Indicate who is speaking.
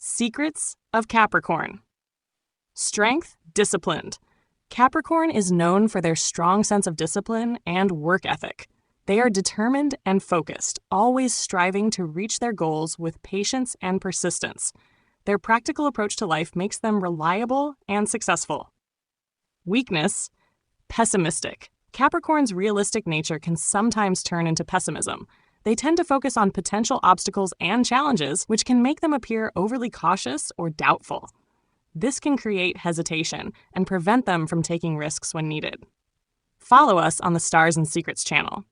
Speaker 1: Secrets of Capricorn. Strength, disciplined. Capricorn is known for their strong sense of discipline and work ethic. They are determined and focused, always striving to reach their goals with patience and persistence. Their practical approach to life makes them reliable and successful. Weakness, pessimistic. Capricorn's realistic nature can sometimes turn into pessimism. They tend to focus on potential obstacles and challenges, which can make them appear overly cautious or doubtful. This can create hesitation and prevent them from taking risks when needed. Follow us on the Stars and Secrets channel.